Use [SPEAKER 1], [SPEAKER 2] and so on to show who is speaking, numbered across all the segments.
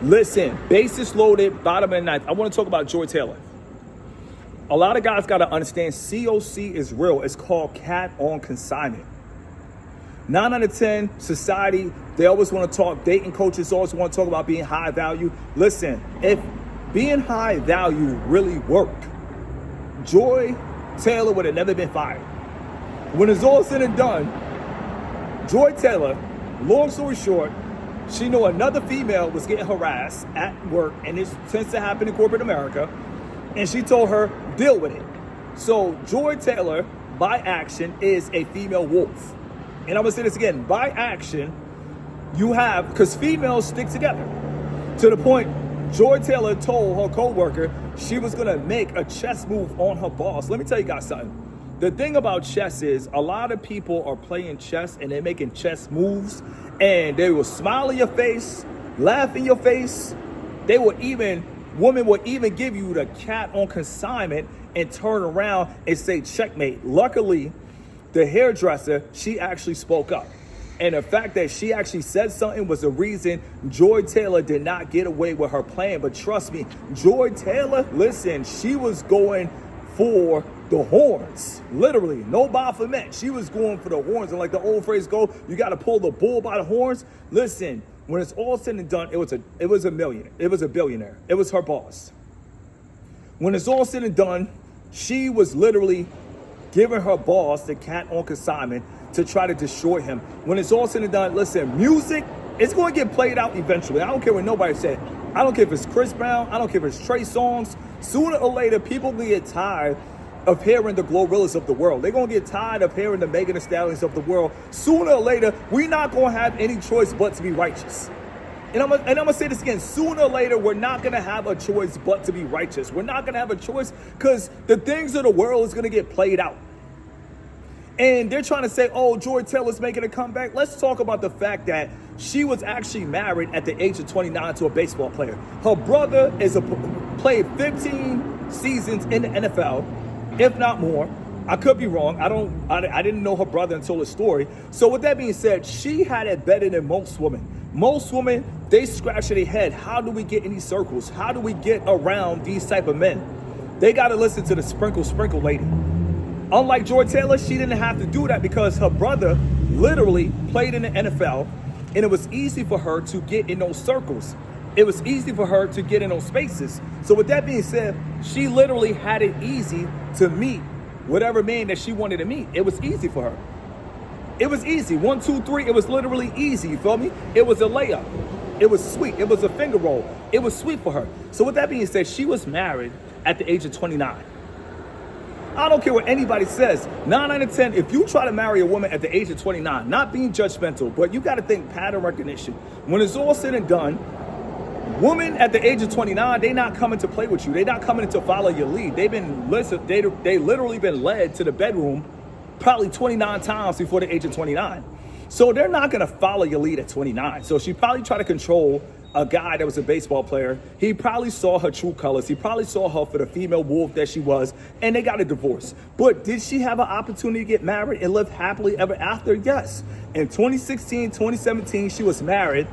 [SPEAKER 1] Listen, bases loaded, bottom of the ninth. I want to talk about Joy Taylor. A lot of guys got to understand COC is real. It's called cat on consignment. 9 out of 10, society, they always want to talk, dating coaches always want to talk about being high value. Listen, if being high value really worked, Joy Taylor would have never been fired. When it's all said and done, Joy Taylor, long story short, she knew another female was getting harassed at work, and this tends to happen in corporate America, and she told her, deal with it. So Joy Taylor, by action, is a female wolf. And I'm gonna say this again, by action, you have, because females stick together. To the point, Joy Taylor told her co-worker she was gonna make a chess move on her boss. Let me tell you guys something. The thing about chess is a lot of people are playing chess and they're making chess moves and they will smile in your face, laugh in your face. Women will even give you the cat on consignment and turn around and say checkmate. Luckily, the hairdresser, she actually spoke up. And the fact that she actually said something was the reason Joy Taylor did not get away with her plan. But trust me, Joy Taylor, listen, she was going for the horns. Literally, no Baphomet. She was going for the horns. And like the old phrase go, you got to pull the bull by the horns. Listen, when it's all said and done, it was a millionaire. It was a billionaire. It was her boss. When it's all said and done, she was literally giving her boss the cat on consignment to try to destroy him. When it's all said and done, listen, music, it's going to get played out eventually. I don't care what nobody said. I don't care if it's Chris Brown. I don't care if it's Trey Songz. Sooner or later, people will get tired of hearing the Glorillas of the world. They're going to get tired of hearing the Megan Thee Stallions of the world. Sooner or later, we're not going to have any choice but to be righteous. And I'm going to say this again. Sooner or later, we're not going to have a choice but to be righteous. We're not going to have a choice because the things of the world is going to get played out. And they're trying to say, oh, Joy Taylor's making a comeback. Let's talk about the fact that she was actually married at the age of 29 to a baseball player. Her brother played 15 seasons in the NFL, if not more. I could be wrong. I didn't know her brother until the story. So with that being said, she had it better than most women. Most women, they scratch their head. How do we get in these circles? How do we get around these type of men? They got to listen to the sprinkle lady. Unlike Joy Taylor, she didn't have to do that because her brother literally played in the NFL, and it was easy for her to get in those circles. It was easy for her to get in those spaces. So with that being said, she literally had it easy to meet whatever man that she wanted to meet. It was easy for her. It was easy. 1, 2, 3. It was literally easy. You feel me? It was a layup. It was sweet. It was a finger roll. It was sweet for her. So with that being said, she was married at the age of 29. I don't care what anybody says. 9 out of 10, if you try to marry a woman at the age of 29, not being judgmental, but you got to think pattern recognition. When it's all said and done, women at the age of 29, they not coming to play with you. They not coming to follow your lead. They literally been led to the bedroom probably 29 times before the age of 29. So they're not going to follow your lead at 29. So she probably tried to control a guy that was a baseball player. He probably saw her true colors. He probably saw her for the female wolf that she was, and they got a divorce. But did she have an opportunity to get married and live happily ever after? Yes. In 2016, 2017, she was married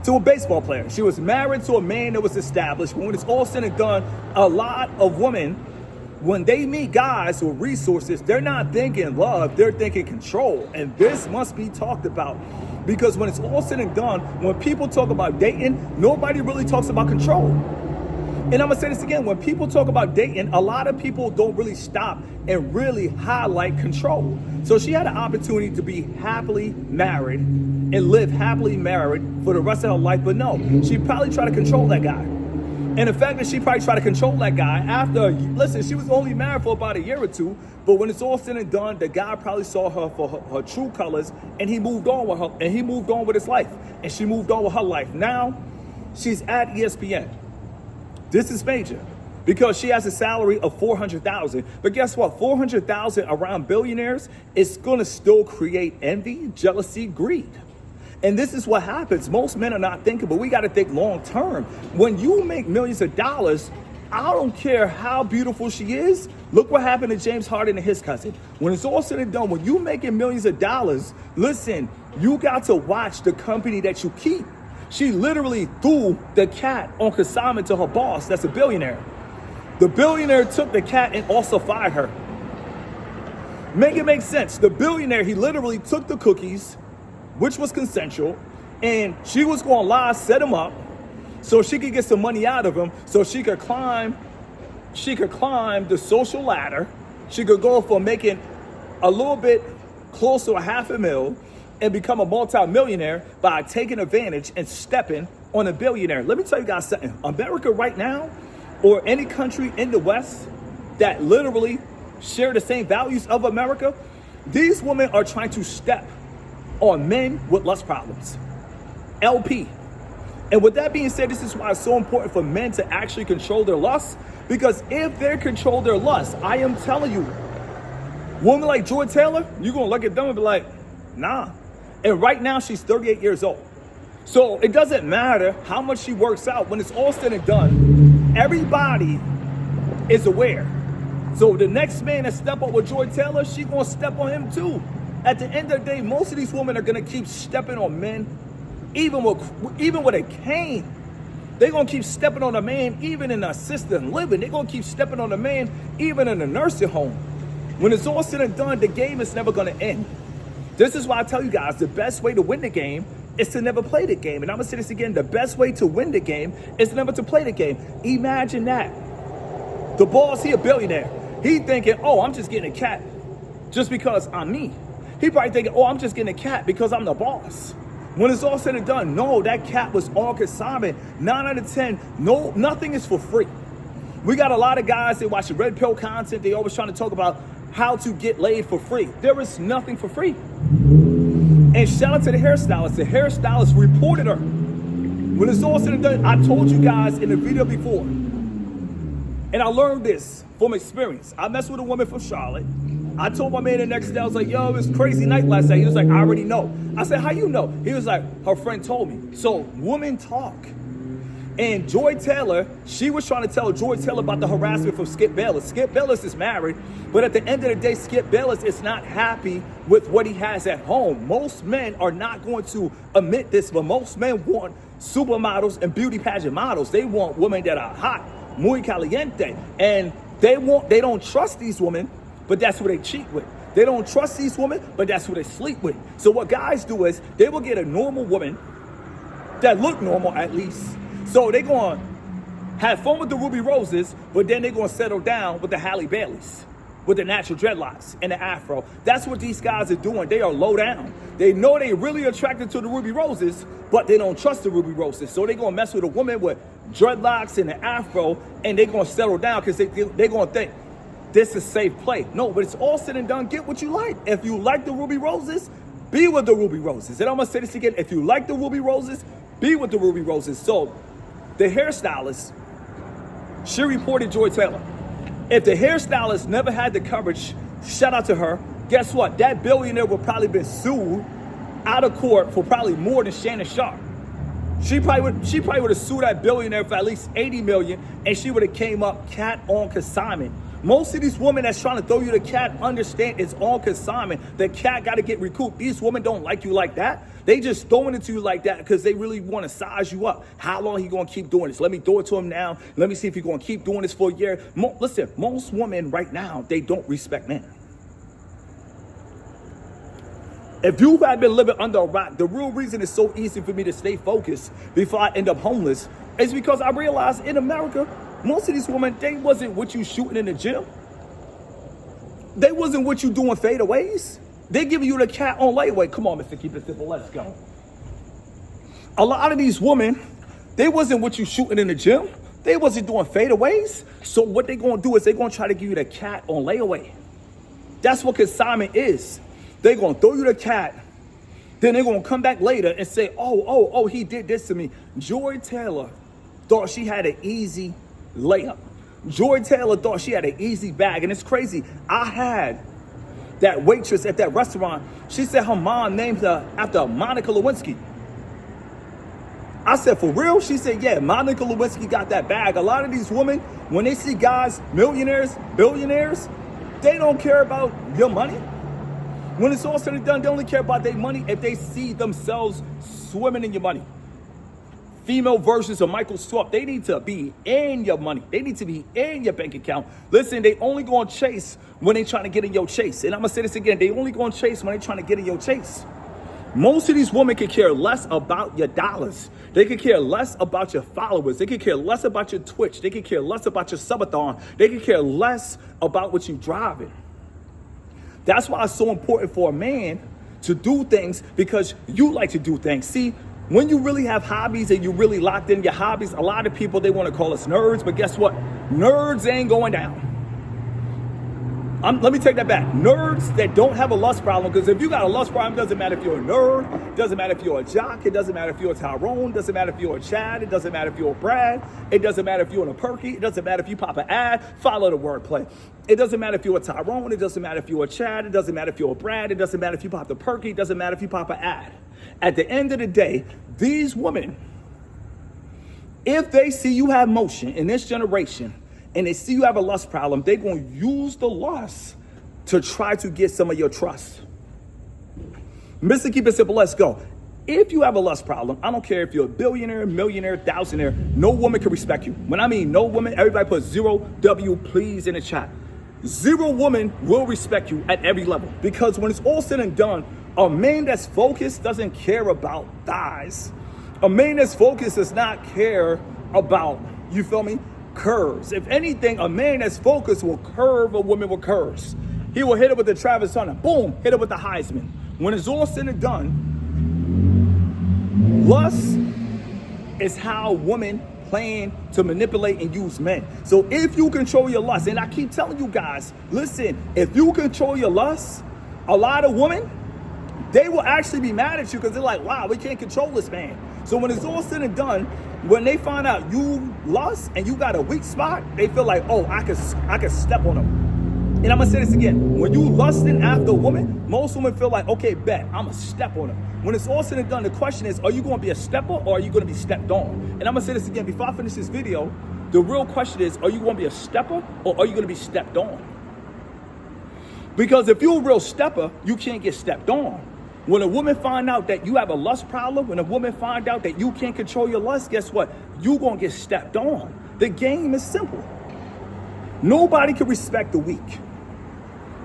[SPEAKER 1] to a baseball player. She was married to a man that was established. When it's all said and done, a lot of women, when they meet guys with resources, they're not thinking love, they're thinking control. And this must be talked about. Because when it's all said and done, when people talk about dating, nobody really talks about control. And I'm going to say this again. When people talk about dating, a lot of people don't really stop and really highlight control. So she had an opportunity to be happily married and live happily married for the rest of her life. But no, she probably tried to control that guy. And the fact that she probably tried to control that guy after, listen, she was only married for about a year or two, but when it's all said and done, the guy probably saw her for her true colors, and he moved on with her, and he moved on with his life, and she moved on with her life. Now, she's at ESPN. This is major because she has a salary of $400,000. But guess what? $400,000 around billionaires is going to still create envy, jealousy, greed. And this is what happens. Most men are not thinking, but we got to think long term. When you make millions of dollars, I don't care how beautiful she is. Look what happened to James Harden and his cousin. When it's all said and done, when you making millions of dollars, listen, you got to watch the company that you keep. She literally threw the cat on consignment to her boss, that's a billionaire. The billionaire took the cat and also fired her. Make it make sense. The billionaire, he literally took the cookies, which was consensual, and she was going to lie, set him up, so she could get some money out of him, so she could climb the social ladder. She could go from making a little bit close to $500,000 and become a multi-millionaire by taking advantage and stepping on a billionaire. Let me tell you guys something. America right now, or any country in the West that literally share the same values of America, these women are trying to step on men with lust problems. LP. And with that being said, this is why it's so important for men to actually control their lust, because if they control their lust, I am telling you, women like Joy Taylor, you're going to look at them and be like, nah. And right now she's 38 years old. So it doesn't matter how much she works out. When it's all said and done, everybody is aware. So the next man that step up with Joy Taylor, she gonna step on him too. At the end of the day, most of these women are gonna keep stepping on men, even with a cane. They're gonna keep stepping on a man, even in assisted living. They're gonna keep stepping on a man, even in a nursing home. When it's all said and done, the game is never gonna end. This is why I tell you guys, the best way to win the game is to never play the game. And I'm gonna say this again, the best way to win the game is never to play the game. Imagine that. The boss, he a billionaire. He thinking, oh, I'm just getting a cat just because I'm me. He probably thinking, oh, I'm just getting a cat because I'm the boss. When it's all said and done, no, that cat was on consignment. 9 out of 10, no, nothing is for free. We got a lot of guys that watch the red pill content. They always trying to talk about how to get laid for free. There is nothing for free. And shout out to the hairstylist. The hairstylist reported her. When it's all said and done, I told you guys in the video before, and I learned this from experience. I messed with a woman from Charlotte. I told my man the next day, I was like, yo, it was a crazy night last night. He was like, I already know. I said, how you know? He was like, her friend told me. So women talk. And Joy Taylor, she was trying to tell Joy Taylor about the harassment from Skip Bayless. Skip Bayless is married, but at the end of the day, Skip Bayless is not happy with what he has at home. Most men are not going to admit this, but most men want supermodels and beauty pageant models. They want women that are hot, muy caliente, and they don't trust these women, but that's who they cheat with. They don't trust these women, but that's who they sleep with. So what guys do is they will get a normal woman that look normal at least. So they're going to have fun with the Ruby Roses, but then they're going to settle down with the Halle Baileys, with the natural dreadlocks and the afro. That's what these guys are doing. They are low down. They know they're really attracted to the Ruby Roses, but they don't trust the Ruby Roses. So they're going to mess with a woman with dreadlocks and the afro, and they're going to settle down because they're going to think, this is safe play. No, but it's all said and done. Get what you like. If you like the Ruby Roses, be with the Ruby Roses. And I'm going to say this again. If you like the Ruby Roses, be with the Ruby Roses. So the hairstylist, she reported Joy Taylor. If the hairstylist never had the coverage, shout out to her. Guess what? That billionaire would probably been sued out of court for probably more than Shannon Sharp. She probably would have sued that billionaire for at least $80 million, and she would have came up cat on consignment. Most of these women that's trying to throw you the cat understand it's on consignment. The cat got to get recouped. These women don't like you like that. They just throwing it to you like that because they really want to size you up. How long he going to keep doing this? Let me throw it to him now. Let me see if he's going to keep doing this for a year. Listen, most women right now, they don't respect men. If you had been living under a rock, the real reason it's so easy for me to stay focused before I end up homeless is because I realized in America, most of these women, they wasn't what you shooting in the gym. They wasn't what you doing fadeaways. They giving you the cat on layaway. Come on, Mr. Keep It Simple, let's go. A lot of these women, they wasn't what you shooting in the gym. They wasn't doing fadeaways. So what they gonna do is they gonna try to give you the cat on layaway. That's what consignment is. They gonna throw you the cat, then they're gonna come back later and say, oh, he did this to me. Joy Taylor thought she had an easy layup. Joy Taylor thought she had an easy bag, and it's crazy. I had that waitress at that restaurant. She said her mom named her after Monica Lewinsky. I said, for real? She said, yeah, Monica Lewinsky got that bag. A lot of these women, when they see guys, millionaires, billionaires, they don't care about your money. When it's all said and done, they only care about their money if they see themselves swimming in your money. female versions of Michael Swap. They need to be in your money. They need to be in your bank account. Listen, they only going to chase when they trying to get in your chase. And I'm going to say this again. They only going to chase when they trying to get in your chase. Most of these women could care less about your dollars. They could care less about your followers. They could care less about your Twitch. They could care less about your subathon. They could care less about what you're driving. That's why it's so important for a man to do things, because you like to do things. See, when you really have hobbies and you really locked in your hobbies, a lot of people, they want to call us nerds, but guess what? Nerds ain't going down. Let me take that back. Nerds that don't have a lust problem, because if you got a lust problem, it doesn't matter if you're a nerd, it doesn't matter if you're a jock, it doesn't matter if you're a Tyrone, it doesn't matter if you're a Chad, it doesn't matter if you're a Brad, it doesn't matter if you're in a Perky, it doesn't matter if you pop an ad, follow the wordplay. It doesn't matter if you're a Tyrone, it doesn't matter if you're a Chad, it doesn't matter if you're a Brad, it doesn't matter if you pop the Perky, it doesn't matter if you pop an ad. At the end of the day, these women, if they see you have motion in this generation, and they see you have a lust problem, they're going to use the lust to try to get some of your trust. Mr. Keep It Simple, let's go. If you have a lust problem, I don't care if you're a billionaire, millionaire, thousandaire, no woman can respect you. When I mean no woman, everybody put 0W please in the chat. 0 woman will respect you at every level, because when it's all said and done, a man that's focused doesn't care about thighs. A man that's focused does not care about, you feel me, curves. If anything, a man that's focused will curve a woman with curves. He will hit it with the Travis Hunter, boom, hit it with the Heisman. When it's all said and done, lust is how women plan to manipulate and use men. So if you control your lust, and I keep telling you guys, listen, if you control your lust, a lot of women, they will actually be mad at you, because they're like, wow, we can't control this man. So when it's all said and done, when they find out you lust and you got a weak spot, they feel like, oh, I could step on them. And I'm gonna say this again. When you lusting after a woman, most women feel like, okay, bet, I'm gonna step on her. When it's all said and done, the question is, are you gonna be a stepper or are you gonna be stepped on? And I'm gonna say this again, before I finish this video, the real question is, are you gonna be a stepper or are you gonna be stepped on? Because if you're a real stepper, you can't get stepped on. When a woman find out that you have a lust problem, when a woman find out that you can't control your lust, guess what? You gonna get stepped on. The game is simple. Nobody can respect the weak.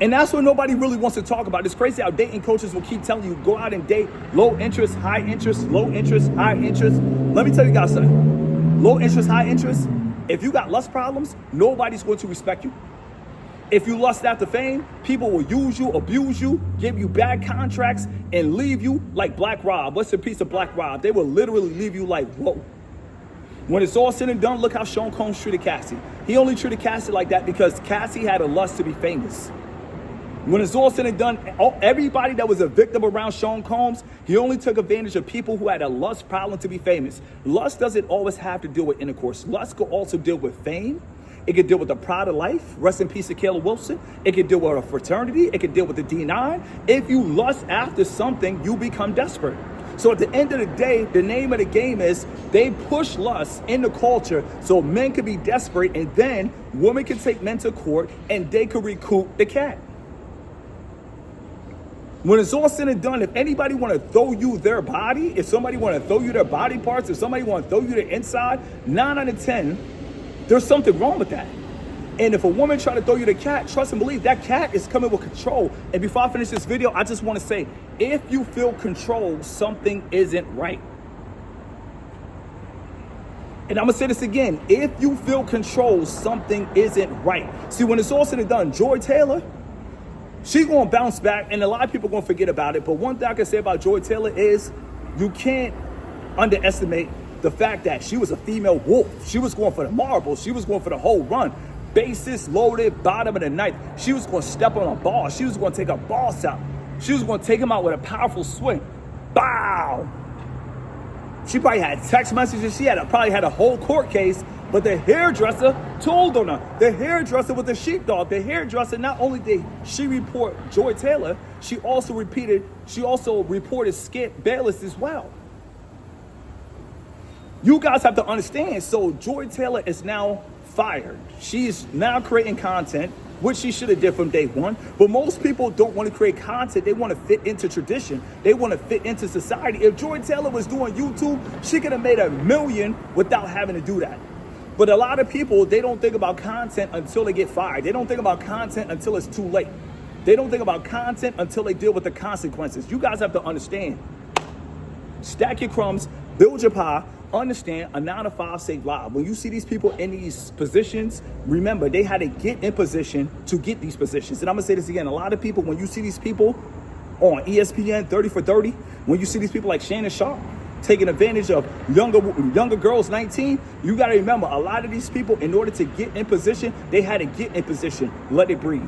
[SPEAKER 1] And that's what nobody really wants to talk about. It's crazy how dating coaches will keep telling you, go out and date low interest, high interest, low interest, high interest. Let me tell you guys something. Low interest, high interest, if you got lust problems, nobody's going to respect you. If you lust after fame, people will use you, abuse you, give you bad contracts, and leave you like Black Rob. What's a piece of Black Rob? They will literally leave you like, whoa. When it's all said and done, look how Sean Combs treated Cassie. He only treated Cassie like that because Cassie had a lust to be famous. When it's all said and done, everybody that was a victim around Sean Combs, he only took advantage of people who had a lust problem to be famous. Lust doesn't always have to deal with intercourse. Lust could also deal with fame. It could deal with the pride of life. Rest in peace to Kayla Wilson. It could deal with a fraternity. It could deal with the D9. If you lust after something, you become desperate. So at the end of the day, the name of the game is they push lust in the culture so men could be desperate, and then women can take men to court and they could recoup the cat. When it's all said and done, if anybody want to throw you their body, if somebody want to throw you their body parts, if somebody want to throw you their inside, 9 out of 10, there's something wrong with that. And if a woman try to throw you the cat, trust and believe that cat is coming with control. And before I finish this video, I just want to say, if you feel controlled, something isn't right. And I'm going to say this again. If you feel controlled, something isn't right. See, when it's all said and done, Joy Taylor, she's going to bounce back, and a lot of people are going to forget about it. But one thing I can say about Joy Taylor is you can't underestimate the fact that she was a female wolf. She was going for the marbles. She was going for the whole run. Bases loaded, bottom of the ninth. She was going to step on a ball. She was going to take a boss out. She was going to take him out with a powerful swing. Bow! She probably had text messages. She probably had a whole court case. But the hairdresser told on her. The hairdresser was the sheepdog. The hairdresser, not only did she report Joy Taylor, she also reported Skip Bayless as well. You guys have to understand. So Joy Taylor is now fired. She's now creating content. which she should have did from day one. But most people don't want to create content. They want to fit into tradition. They want to fit into society. If Joy Taylor was doing YouTube, she could have made $1 million without having to do that. But a lot of people, they don't think about content until they get fired. They don't think about content until it's too late. They don't think about content until they deal with the consequences. You guys have to understand. Stack your crumbs, build your pie, understand a 9 to 5 save live. When you see these people in these positions, remember they had to get in position to get these positions. And I'm gonna say this again, a lot of people, when you see these people on ESPN 30 for 30, when you see these people like Shannon Sharp taking advantage of younger girls 19, you gotta remember a lot of these people, in order to get in position, they had to get in position. Let it breathe.